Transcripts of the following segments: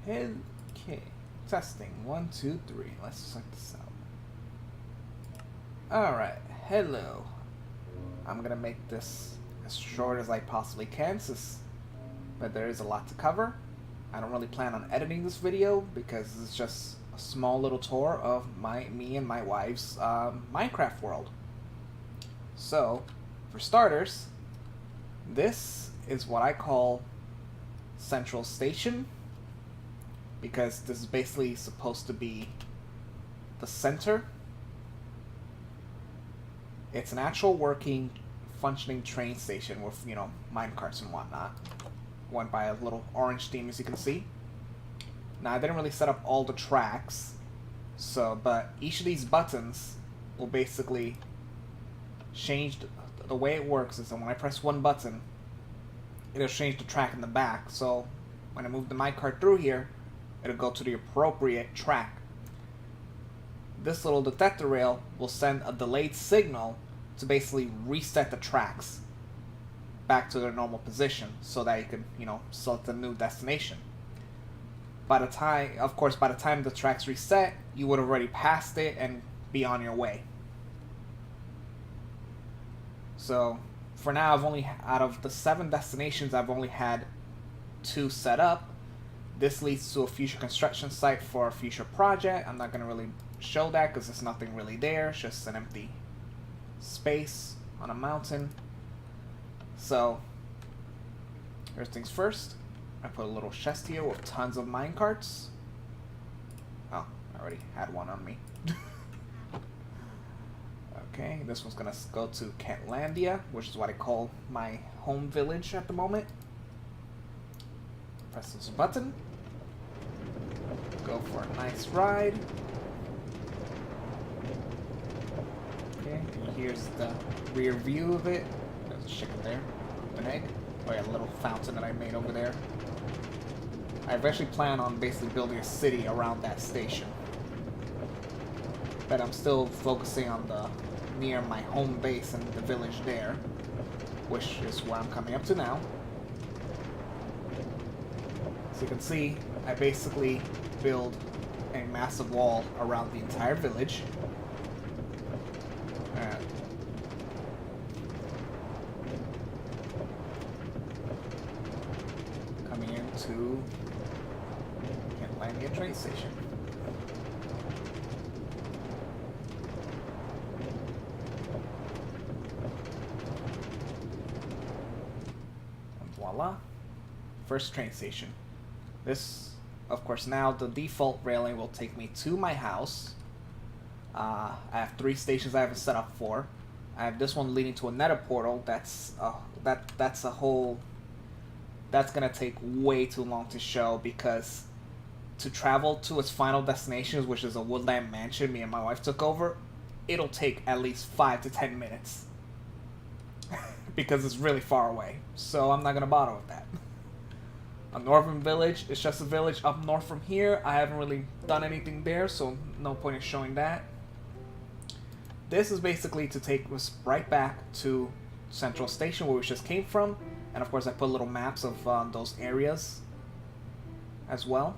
Okay, testing 1, 2, 3. Let's check this out. Alright, hello. I'm gonna make this as short as I possibly can, but there is a lot to cover. I don't really plan on editing this video because it's just a small little tour of me and my wife's Minecraft world. So, for starters, this is what I call Central Station, because this is basically supposed to be the center. It's an actual working, functioning train station with, you know, minecarts and whatnot. Went by a little orange theme, as you can see. Now, I didn't really set up all the tracks, but each of these buttons will basically change the way it works is that when I press one button, it'll change the track in the back. So when I move the minecart through here, it'll go to the appropriate track. This little detector rail will send a delayed signal to basically reset the tracks back to their normal position so that you can, you know, select a new destination. By the time the tracks reset, you would have already passed it and be on your way. So for now, out of the 7 destinations, I've only had 2 set up. This leads to a future construction site for a future project. I'm not going to really show that because there's nothing really there. It's just an empty space on a mountain. So, first things first, I put a little chest here with tons of minecarts. Oh, I already had one on me. Okay, this one's going to go to Kentlandia, which is what I call my home village at the moment. Press this button. Go for a nice ride. Okay, and here's the rear view of it. There's a chicken there, an egg. Oh yeah, a little fountain that I made over there. I eventually plan on basically building a city around that station. But I'm still focusing on near my home base and the village there, which is where I'm coming up to now. So you can see, I basically build a massive wall around the entire village. Coming into Kentlandia train station. And voila. First train station. This, of course, now the default railing will take me to my house. I have 3 stations I haven't set up for. I have this one leading to a nether portal. That's gonna take way too long to show, because to travel to its final destination, which is a woodland mansion me and my wife took over, it'll take at least 5 to 10 minutes because it's really far away. So I'm not gonna bother with that. A northern village, it's just a village up north from here. I haven't really done anything there, so no point in showing that. This is basically to take us right back to Central Station, where we just came from. And of course I put little maps of those areas as well.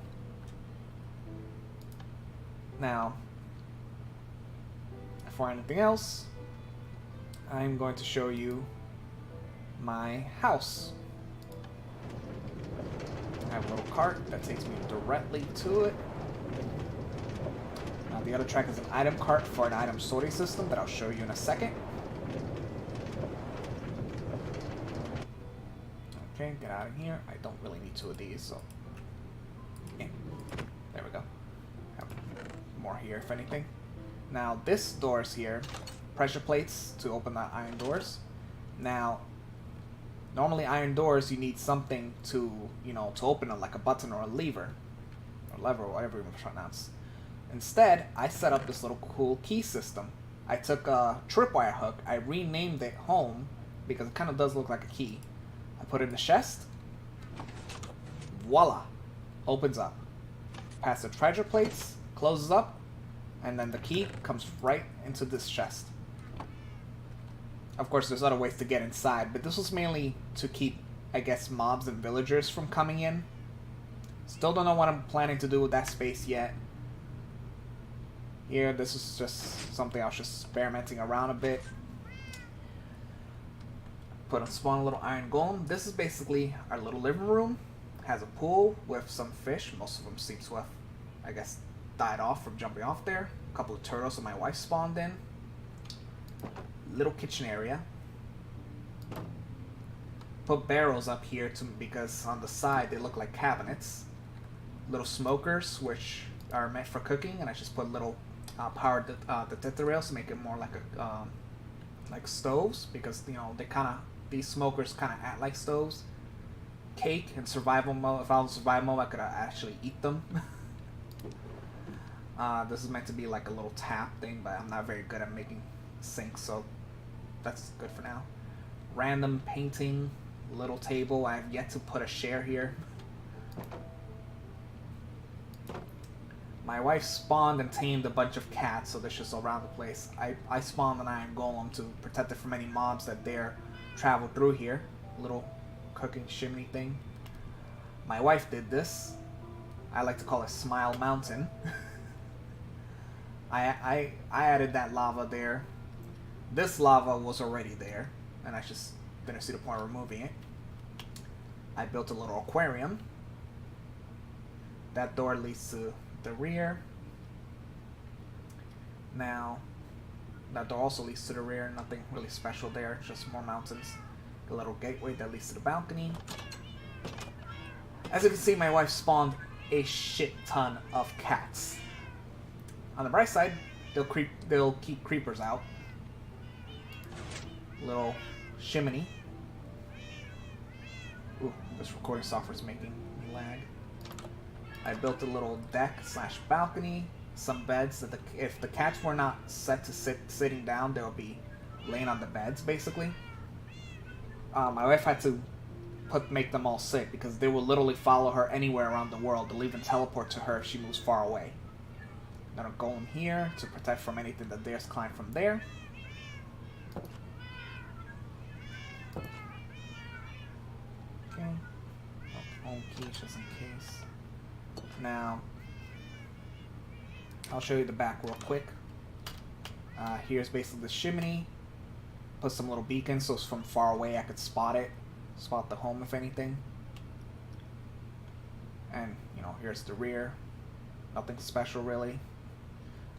Now, before anything else, I'm going to show you my house. I have a little cart that takes me directly to it. Now the other track is an item cart for an item sorting system that I'll show you in a second. Okay, get out of here. I don't really need 2 of these, so yeah. There we go. Have more here, if anything. Now this door's here. Pressure plates to open the iron doors. Now, normally iron doors, you need something to, you know, to open them, like a button or a lever, or whatever you want to pronounce. Instead, I set up this little cool key system. I took a tripwire hook, I renamed it Home, because it kind of does look like a key. I put it in the chest. Voila! Opens up. Past the treasure plates, closes up, and then the key comes right into this chest. Of course, there's other ways to get inside, but this was mainly to keep, I guess, mobs and villagers from coming in. Still don't know what I'm planning to do with that space yet. Here, this is just something I was just experimenting around a bit. Spawn a little iron golem. This is basically our little living room. Has a pool with some fish. Most of them seem to have, I guess, died off from jumping off there. A couple of turtles that my wife spawned in. Little kitchen area. Put barrels up here because on the side they look like cabinets. Little smokers, which are meant for cooking, and I just put little powered detector rails to make it more like a like stoves, because you know these smokers kind of act like stoves. Cake in survival mode. If I was in survival mode, I could actually eat them. This is meant to be like a little tap thing, but I'm not very good at making sinks, so that's good for now. Random painting, little table. I have yet to put a chair here. My wife spawned and tamed a bunch of cats, so they're just around the place. I spawned an iron golem to protect it from any mobs that dare travel through here. Little cooking chimney thing. My wife did this. I like to call it Smile Mountain. I added that lava there. This lava was already there, and I just didn't see the point of removing it. I built a little aquarium. That door leads to the rear. Now, that door also leads to the rear. Nothing really special there, just more mountains. A little gateway that leads to the balcony. As you can see, my wife spawned a shit ton of cats. On the bright side, they'll keep creepers out. Little chimney. Ooh, this recording software is making me lag. I built a little deck / balcony. Some beds that if the cats were not set to sitting down, they'll be laying on the beds basically. My wife had to make them all sit because they will literally follow her anywhere around the world. They'll even teleport to her if she moves far away. Got a golem here to protect from anything that dares climb from there. Okay. Home key just in case. Now, I'll show you the back real quick. Here's basically the chimney. Put some little beacons so from far away I could spot it. Spot the home if anything. And, you know, here's the rear. Nothing special really.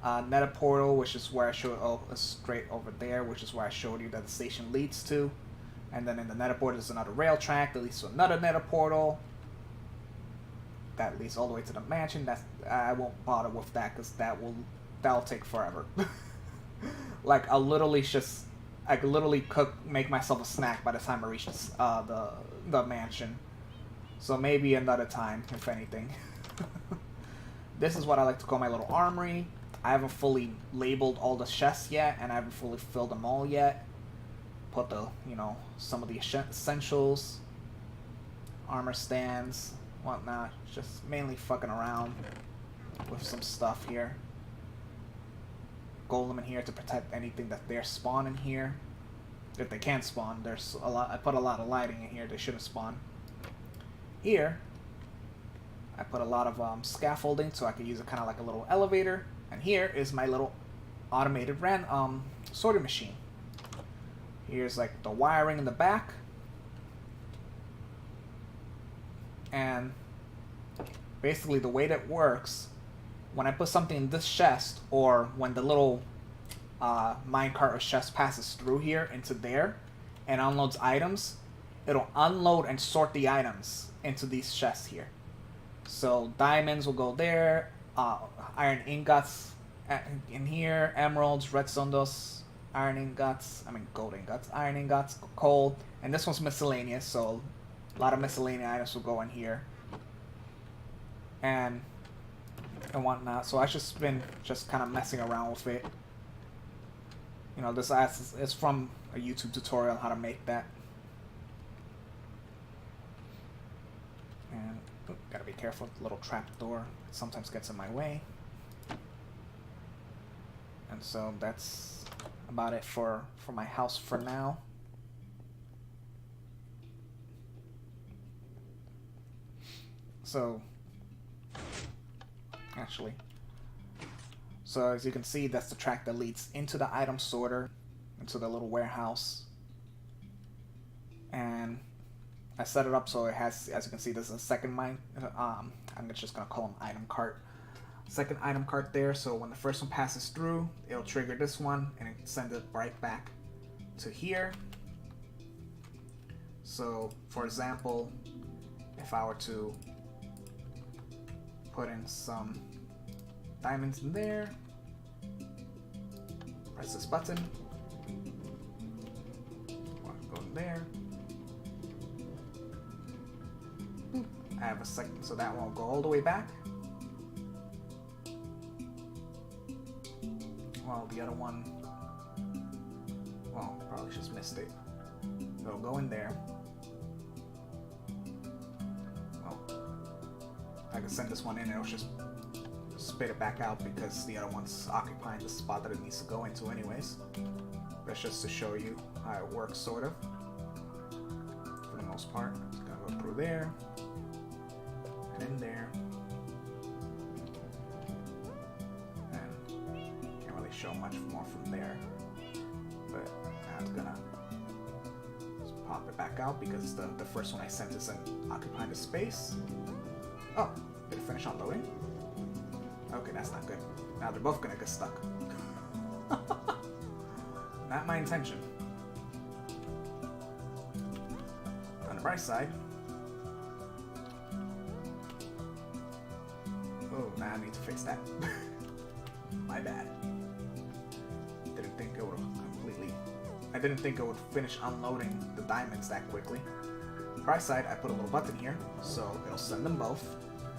Nether portal, which is where I showed, straight over there, which is where I showed you that the station leads to. And then in the nether portal there's another rail track that leads to another nether portal. That leads all the way to the mansion. I won't bother with that because that'll take forever. Like I could literally make myself a snack by the time I reach the mansion. So maybe another time, if anything. This is what I like to call my little armory. I haven't fully labeled all the chests yet, and I haven't fully filled them all yet. Put some of the essentials, armor stands, whatnot. Just mainly fucking around with some stuff here. Golem in here to protect anything that they're spawning here. If they can spawn, there's a lot. I put a lot of lighting in here. They shouldn't spawn. Here, I put a lot of scaffolding so I can use it kind of like a little elevator. And here is my little automated sorting machine. Here's like the wiring in the back. And basically the way that works, when I put something in this chest, or when the little minecart or chest passes through here into there and unloads items, it'll unload and sort the items into these chests here. So diamonds will go there, iron ingots in here, emeralds, redstone dust, iron ingots, gold ingots, iron ingots, coal, and this one's miscellaneous, so a lot of miscellaneous items will go in here. And whatnot. So I've just been kind of messing around with it. You know, this is from a YouTube tutorial how to make that. And gotta be careful with the little trap door. It sometimes gets in my way. And so that's about it for my house for now. So actually. So as you can see, that's the track that leads into the item sorter, into the little warehouse. And I set it up so it has, as you can see, there's a second mine. I'm just gonna call them item cart. Second item cart there, so when the first one passes through, it'll trigger this one and it send it right back to here. So, for example, if I were to put in some diamonds in there, press this button, go in there. I have a second, so that won't go all the way back. Well, the other one, well, probably just missed it. It'll go in there. Well, I can send this one in and it'll just spit it back out because the other one's occupying the spot that it needs to go into anyways. That's just to show you how it works, sort of. For the most part, it's gonna go through there and in there. Show much more from there, but now it's gonna just pop it back out because the first one I sent isn't occupying the space. Oh, did it finish unloading? Okay, that's not good. Now they're both gonna get stuck. Not my intention. On the bright side, oh, now I need to fix that. My bad. I didn't think it would finish unloading the diamonds that quickly. Bright side, I put a little button here, so it'll send them both,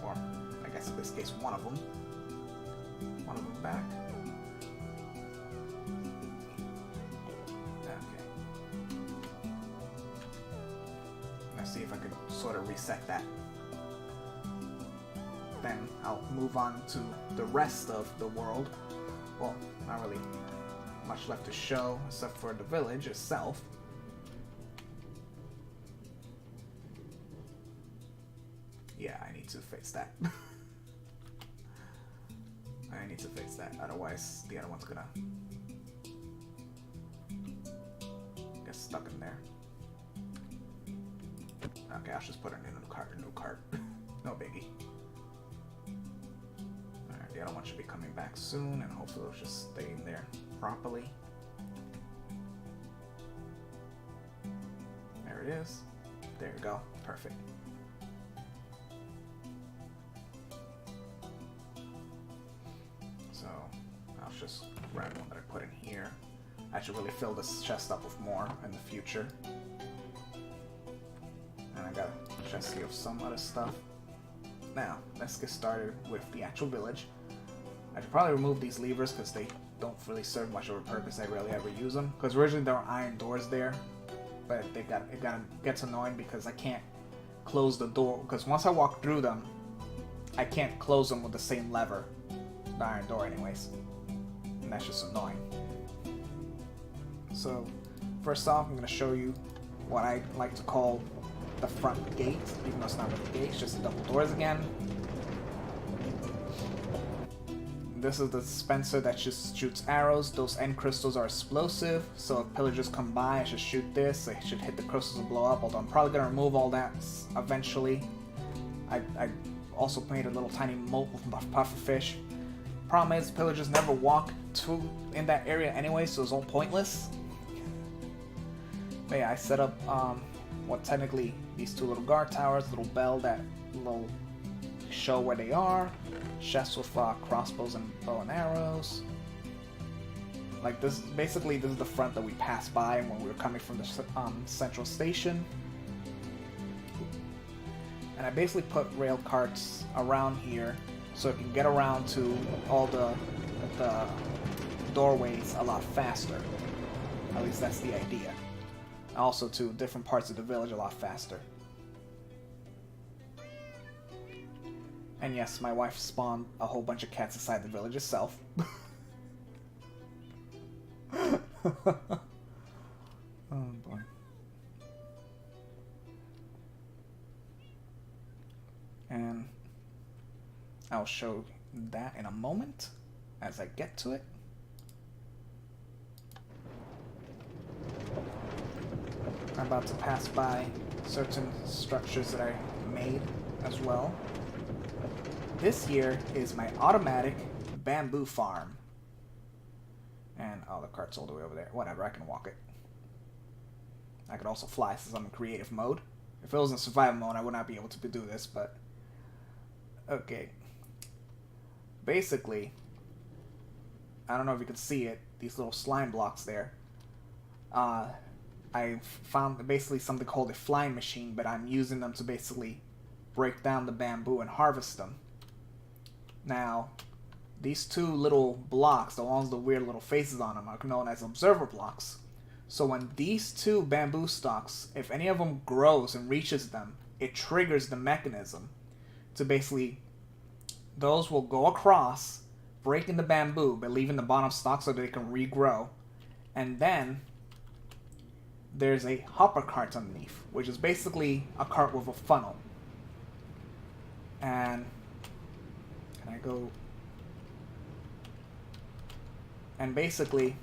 or I guess in this case one of them back. Okay. Let's see if I can sort of reset that. Then I'll move on to the rest of the world. Well, not really much left to show except for the village itself. Yeah, I need to fix that. I need to fix that, otherwise the other one's gonna get stuck in there. Okay, I'll just put a new cart. No biggie. Alright, the other one should be coming back soon, and hopefully it'll just stay in there properly. There it is. There you go. Perfect. So I'll just grab one that I put in here. I should really fill this chest up with more in the future. And I got a chest here of some other stuff. Now, let's get started with the actual village. I should probably remove these levers because they don't really serve much of a purpose. I rarely ever use them. Because originally there were iron doors there, but it gets annoying because I can't close the door. Because once I walk through them, I can't close them with the same lever, the iron door anyways. And that's just annoying. So, first off, I'm going to show you what I like to call the front gate, even though it's not really a gate, it's just double doors again. This is the dispenser that just shoots arrows. Those end crystals are explosive, so if pillagers come by, I should shoot this. I should hit the crystals and blow up, although I'm probably going to remove all that eventually. I also made a little tiny moat with pufferfish. Problem is, pillagers never walk in that area anyway, so it's all pointless. But yeah, I set up what technically these two little guard towers, little bell that will show where they are, chests with crossbows and bow and arrows. Like this, basically this is the front that we passed by when we were coming from the central station. And I basically put rail carts around here so it can get around to all the doorways a lot faster. At least that's the idea. Also to different parts of the village a lot faster. And yes, my wife spawned a whole bunch of cats inside the village itself. Oh boy. And I'll show that in a moment as I get to it. I'm about to pass by certain structures that I made as well. This here is my automatic bamboo farm. And, oh, the cart's all the way over there. Whatever, I can walk it. I could also fly since I'm in creative mode. If it was in survival mode, I would not be able to do this, but... Okay. Basically, I don't know if you can see it, these little slime blocks there. I found basically something called a flying machine, but I'm using them to basically break down the bamboo and harvest them. Now, these two little blocks, the ones with the weird little faces on them, are known as observer blocks. So when these two bamboo stalks, if any of them grows and reaches them, it triggers the mechanism to basically, those will go across, breaking the bamboo, but leaving the bottom stalk so that they can regrow. And then there's a hopper cart underneath, which is basically a cart with a funnel. And can I go? And basically,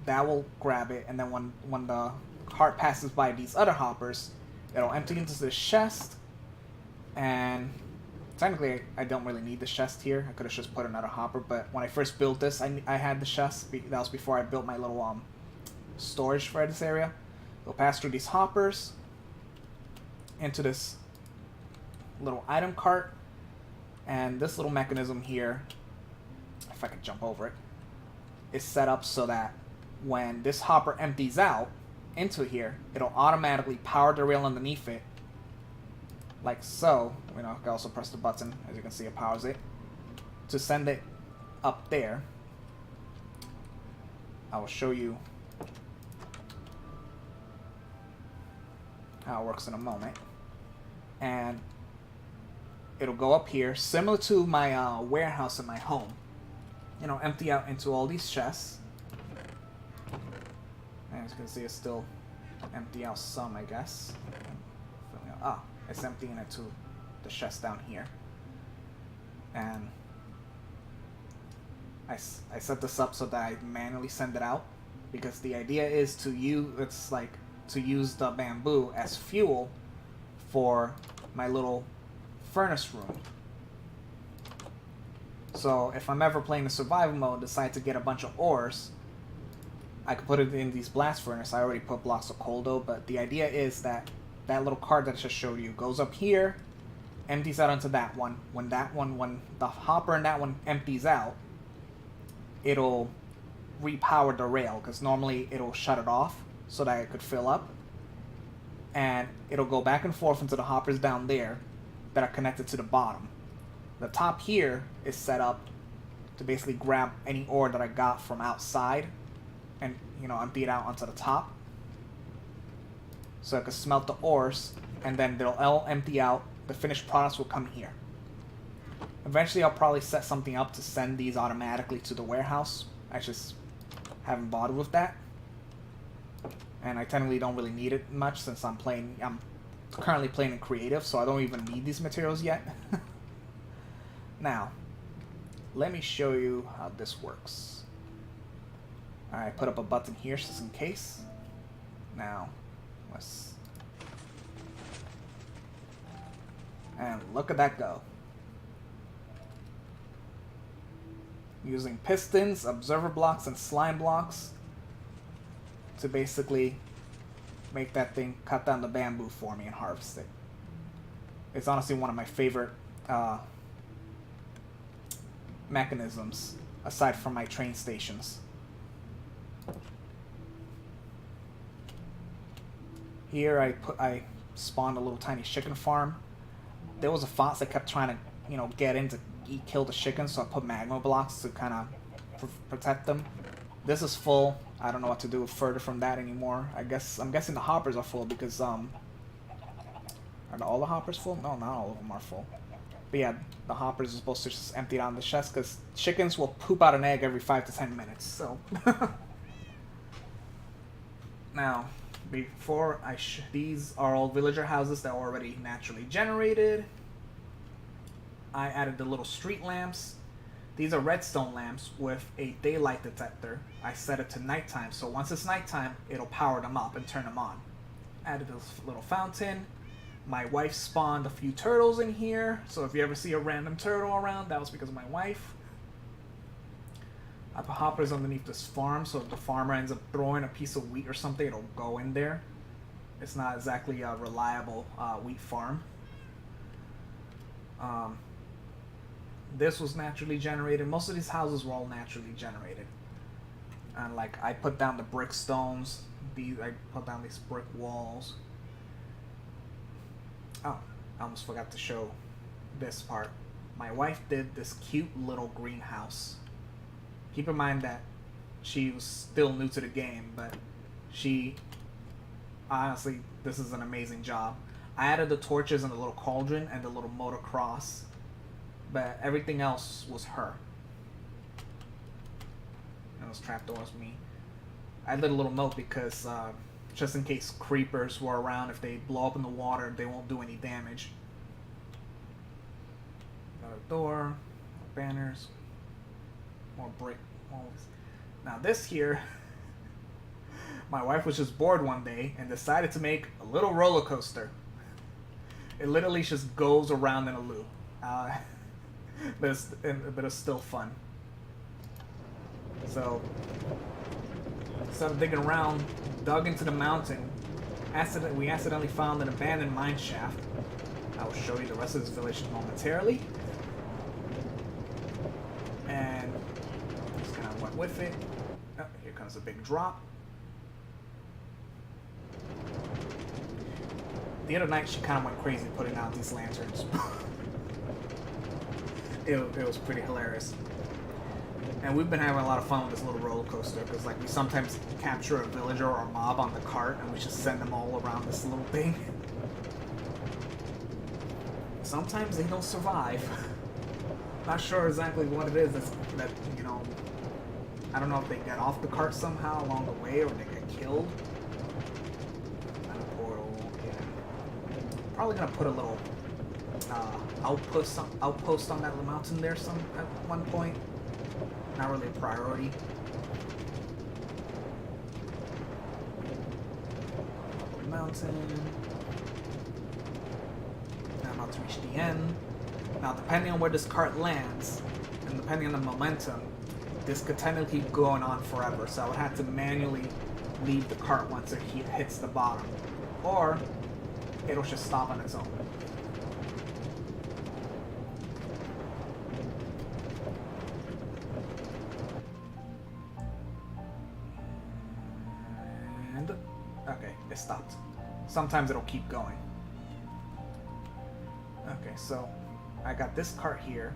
that will grab it, and then when the cart passes by these other hoppers, it'll empty into this chest. And technically, I don't really need the chest here. I could have just put another hopper, but when I first built this, I had the chest. That was before I built my little storage for this area. It'll pass through these hoppers into this little item cart, and this little mechanism here, if I can jump over it, is set up so that when this hopper empties out into here, it'll automatically power the rail underneath it, like so. You know, I can also press the button, as you can see, it powers it, to send it up there. I will show you how it works in a moment. And it'll go up here, similar to my warehouse in my home. You know, empty out into all these chests. And as you can see, it's still empty out some, I guess. Ah, it's emptying into the chest down here. And I set this up so that I manually send it out, because the idea is to use the bamboo as fuel for my little furnace room. So if I'm ever playing the survival mode, decide to get a bunch of ores, I could put it in these blast furnace. I already put blocks of coal though, but the idea is that that little card that I just showed you goes up here, empties out onto that one. When the hopper in that one empties out, it'll repower the rail, because normally it'll shut it off so that it could fill up. And it'll go back and forth into the hoppers down there that are connected to the bottom. The top here is set up to basically grab any ore that I got from outside and, you know, empty it out onto the top. So I can smelt the ores, and then they'll all empty out. The finished products will come here. Eventually I'll probably set something up to send these automatically to the warehouse. I just haven't bothered with that. And I technically don't really need it much since I'm currently playing in creative, so I don't even need these materials yet. Now, let me show you how this works. I put up a button here just in case. Now, and look at that go. Using pistons, observer blocks, and slime blocks to basically make that thing cut down the bamboo for me and harvest it. It's honestly one of my favorite mechanisms, aside from my train stations. Here I spawned a little tiny chicken farm. There was a fox that kept trying to, you know, get in to kill the chickens, so I put magma blocks to kind of protect them. This is full. I don't know what to do further from that anymore. I'm guessing the hoppers are full because are all the hoppers full? No, not all of them are full. But yeah, the hoppers are supposed to just empty it out in the chest, because chickens will poop out an egg every 5 to 10 minutes. So now, before these are all villager houses that are already naturally generated. I added the little street lamps. These are redstone lamps with a daylight detector. I set it to nighttime, so once it's nighttime, it'll power them up and turn them on. Added this little fountain. My wife spawned a few turtles in here, so if you ever see a random turtle around, that was because of my wife. I put hoppers underneath this farm, so if the farmer ends up throwing a piece of wheat or something, it'll go in there. It's not exactly a reliable wheat farm. This was naturally generated. Most of these houses were all naturally generated. And like I put down the brick stones. I put down these brick walls. Oh, I almost forgot to show this part. My wife did this cute little greenhouse. Keep in mind that she was still new to the game, but she honestly, this is an amazing job. I added the torches and the little cauldron and the little motocross, but everything else was her. And those trapdoors me. I did a little note because just in case creepers were around, if they blow up in the water, they won't do any damage. Another door, more banners, more brick walls. Now this here, my wife was just bored one day and decided to make a little roller coaster. It literally just goes around in a loop, but it's still fun. So instead of digging around, dug into the mountain. We accidentally found an abandoned mine shaft. I will show you the rest of this village momentarily. And just kind of went with it. Oh, here comes a big drop. The other night she kind of went crazy putting out these lanterns. it was pretty hilarious. And we've been having a lot of fun with this little roller coaster because like we sometimes capture a villager or a mob on the cart and we just send them all around this little thing. Sometimes they don't survive. Not sure exactly what it is that you know, I don't know if they get off the cart somehow along the way or they get killed. And a portal, yeah. Probably gonna put a little outpost on that little mountain there at one point. Not really a priority. Up the mountain. Now I'm about to reach the end. Now, depending on where this cart lands, and depending on the momentum, this could technically keep going on forever. So I would have to manually leave the cart once it hits the bottom, or it'll just stop on its own. Okay, it stopped. Sometimes it'll keep going. Okay, so I got this cart here,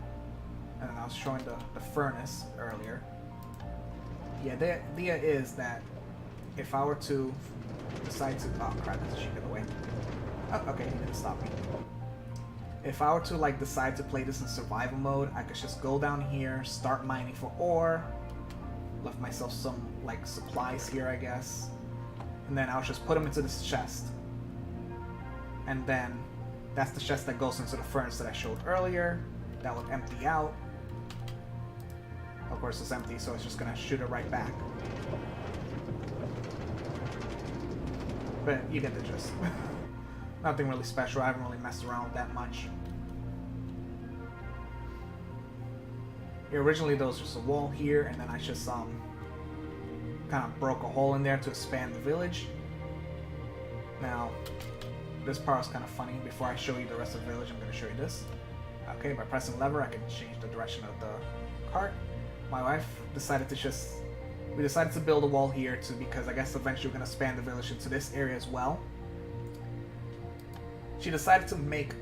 and I was showing the furnace earlier. Yeah, the idea is that if I were to decide to... Oh crap, that's a sheep in the way. Oh, okay, he didn't stop me. If I were to like decide to play this in survival mode, I could just go down here, start mining for ore, left myself some like supplies here, I guess. And then I'll just put them into this chest. And then that's the chest that goes into the furnace that I showed earlier. That would empty out. Of course it's empty, so it's just gonna shoot it right back. But you get the gist. Nothing really special. I haven't really messed around with that much. Yeah, originally there was just a wall here, and then I just kind of broke a hole in there to expand the village. Now, this part is kind of funny. Before I show you the rest of the village, I'm going to show you this. Okay, by pressing lever, I can change the direction of the cart. My wife decided to we decided to build a wall here too, because I guess eventually we're going to expand the village into this area as well. She decided to make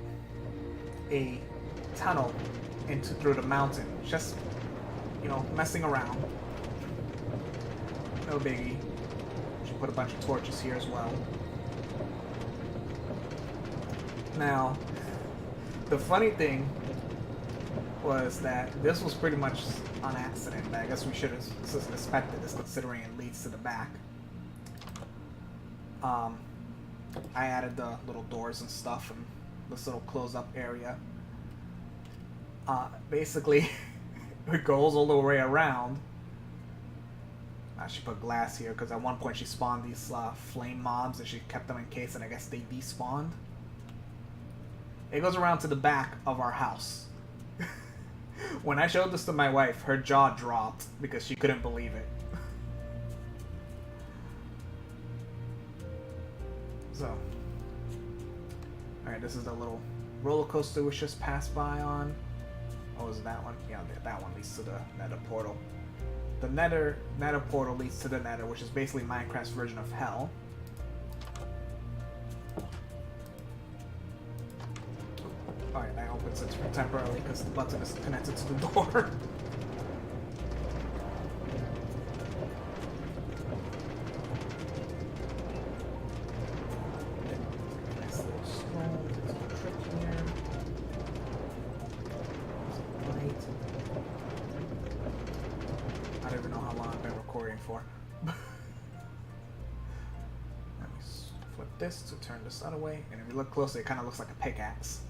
a tunnel through the mountain, just, you know, messing around. No biggie. She put a bunch of torches here as well. Now, the funny thing was that this was pretty much on accident. I guess we should have suspected this, considering it leads to the back. I added the little doors and stuff and this little close-up area. Basically, It goes all the way around. She put glass here because at one point she spawned these flame mobs and she kept them in case, and I guess they despawned. It goes around to the back of our house. When I showed this to my wife, her jaw dropped because she couldn't believe it. So, alright, this is the little roller coaster we just passed by on. Oh, is that one? Yeah, that one leads to the nether portal. The nether portal leads to the nether, which is basically Minecraft's version of hell. Alright, that opens it temporarily because the button is connected to the door. Nice little stone. There's a trick here. There's a light. I don't even know how long I've been recording for. Let me flip this to turn this other way, and if you look closely, it kind of looks like a pickaxe.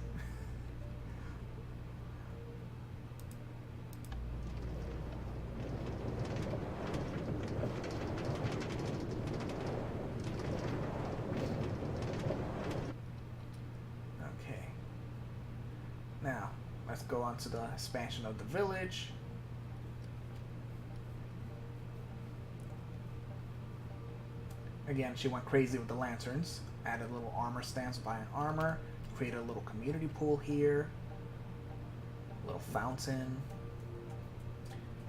Okay. Now, let's go on to the expansion of the village. Again, she went crazy with the lanterns. Added little armor stands, buying armor. Created a little community pool here. A little fountain.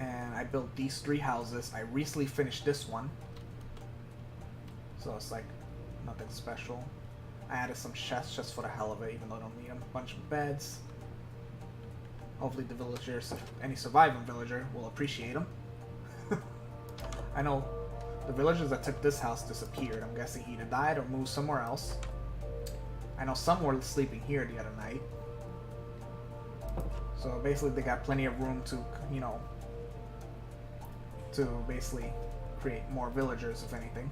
And I built these 3 houses. I recently finished this one. So it's like nothing special. I added some chests just for the hell of it, even though I don't need them. A bunch of beds. Hopefully the villagers, any surviving villager, will appreciate them. I know the villagers that took this house disappeared. I'm guessing he either died or moved somewhere else. I know some were sleeping here the other night. So basically they got plenty of room to, you know, to basically create more villagers, if anything.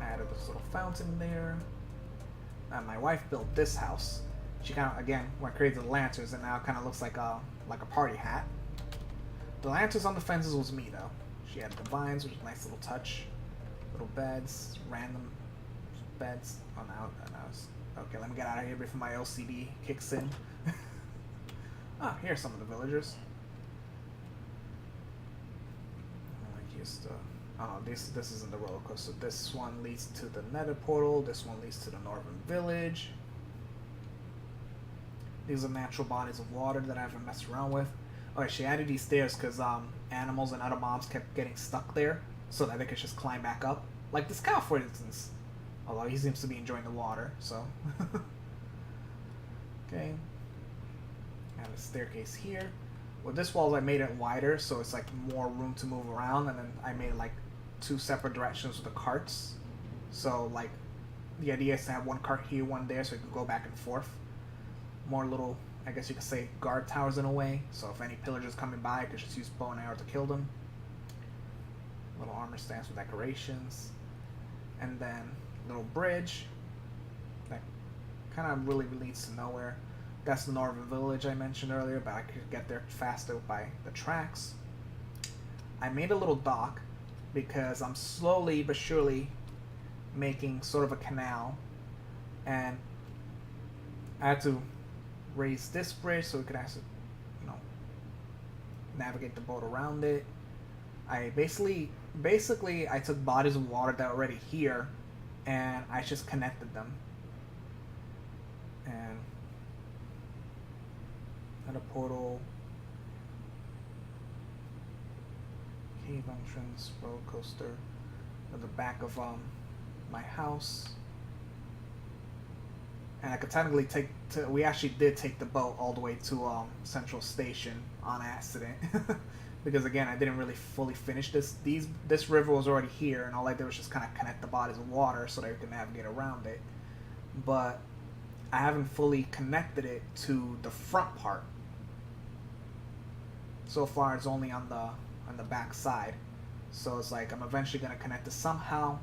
I added this little fountain there. And my wife built this house. She kind of, again, went crazy with the lanterns, and now it kind of looks like a party hat. The lanterns on the fences was me, though. She had the vines, which is a nice little touch. Little beds, random beds. Oh, now it's... Okay, let me get out of here before my LCD kicks in. Ah, here's some of the villagers. Here's the... Oh, this isn't the roller coaster. This one leads to the nether portal. This one leads to the northern village. These are natural bodies of water that I haven't messed around with. Okay, she added these stairs because animals and other mobs kept getting stuck there, so that they could just climb back up. Like this cow, for instance. Although he seems to be enjoying the water, so. Okay. And a staircase here. With this wall, I made it wider, so it's like more room to move around, and then I made like 2 separate directions with the carts. So like, the idea is to have one cart here, one there, so you can go back and forth. More little, I guess you could say, guard towers in a way. So if any pillagers coming by, I could just use bow and arrow to kill them. Little armor stands with decorations. And then little bridge that kind of really leads to nowhere. That's the northern village I mentioned earlier, but I could get there faster by the tracks. I made a little dock because I'm slowly but surely making sort of a canal, and I had to raise this bridge so we could actually, you know, navigate the boat around it. I basically I took bodies of water that were already here, and I just connected them. And another portal, cave entrance, roller coaster, at the back of my house. And I could technically we actually did take the boat all the way to Central Station on accident. Because again, I didn't really fully finish this. This river was already here, and all I did was just kind of connect the bodies of water so that we could navigate around it. But I haven't fully connected it to the front part. So far, it's only on the back side. So it's like I'm eventually gonna connect it somehow.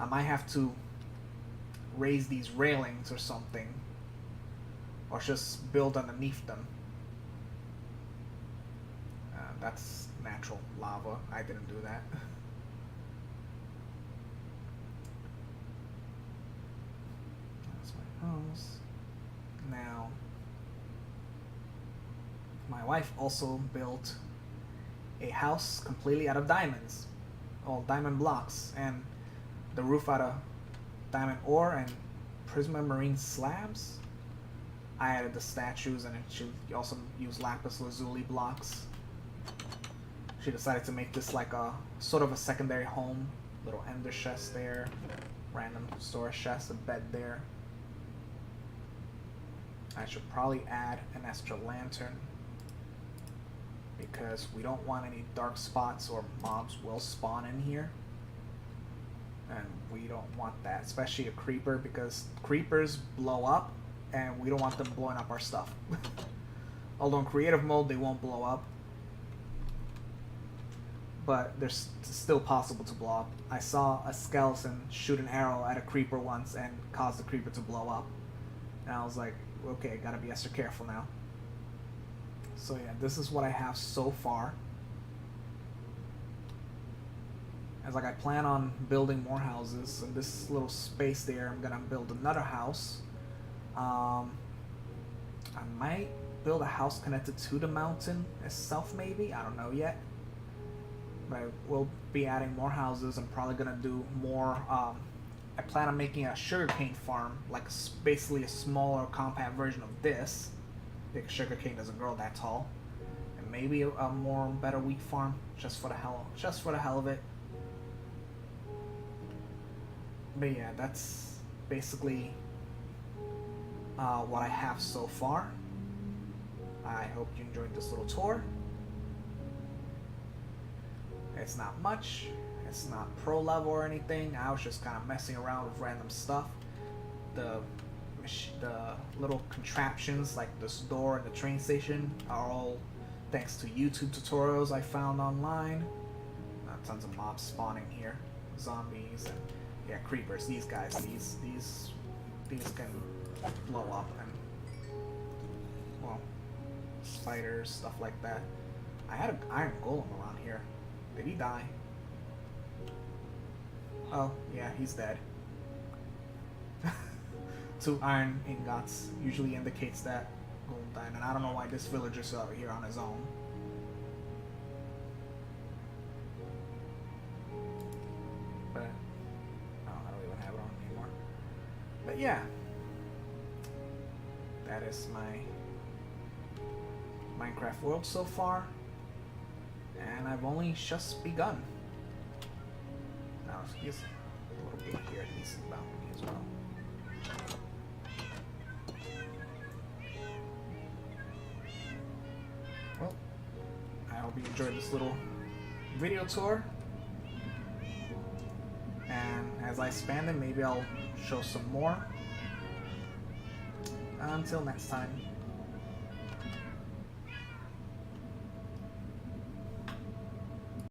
I might have to raise these railings or something, or just build underneath them. that's natural lava. I didn't do that. That's my house. Now, my wife also built a house completely out of diamonds, all diamond blocks, and the roof out of diamond ore and prismarine slabs. I added the statues, and she also used lapis lazuli blocks. She decided to make this like a sort of a secondary home. Little ender chest there, random storage chest, a bed there. I should probably add an extra lantern because we don't want any dark spots or mobs will spawn in here. And we don't want that, especially a creeper, because creepers blow up and we don't want them blowing up our stuff. Although in creative mode they won't blow up, but they're still possible to blow up. I saw a skeleton shoot an arrow at a creeper once and cause the creeper to blow up. And I was like, okay, gotta be extra careful now. So yeah, this is what I have so far. As like I plan on building more houses. In this little space there, I'm gonna build another house. I might build a house connected to the mountain itself, maybe. I don't know yet. But I will be adding more houses. I'm probably gonna do more. I plan on making a sugarcane farm, like basically a smaller, compact version of this, because sugarcane doesn't grow that tall. And maybe a more better wheat farm, just for the hell of it. But yeah, that's basically what I have so far. I hope you enjoyed this little tour. It's not much. It's not pro level or anything. I was just kind of messing around with random stuff. The little contraptions like this door and the train station are all thanks to YouTube tutorials I found online. Tons of mobs spawning here, zombies and yeah, creepers. These guys, these can blow up, and well, spiders, stuff like that. I had an iron golem around here. Did he die? Oh, yeah, he's dead. 2 iron ingots usually indicates that golem died, and I don't know why this villager's out here on his own. But I don't even have it on anymore. But yeah, that is my Minecraft world so far, and I've only just begun. Now here's a little bit here, a decent balcony as well. Well, I hope you enjoyed this little video tour, and as I expand it, maybe I'll show some more. Until next time.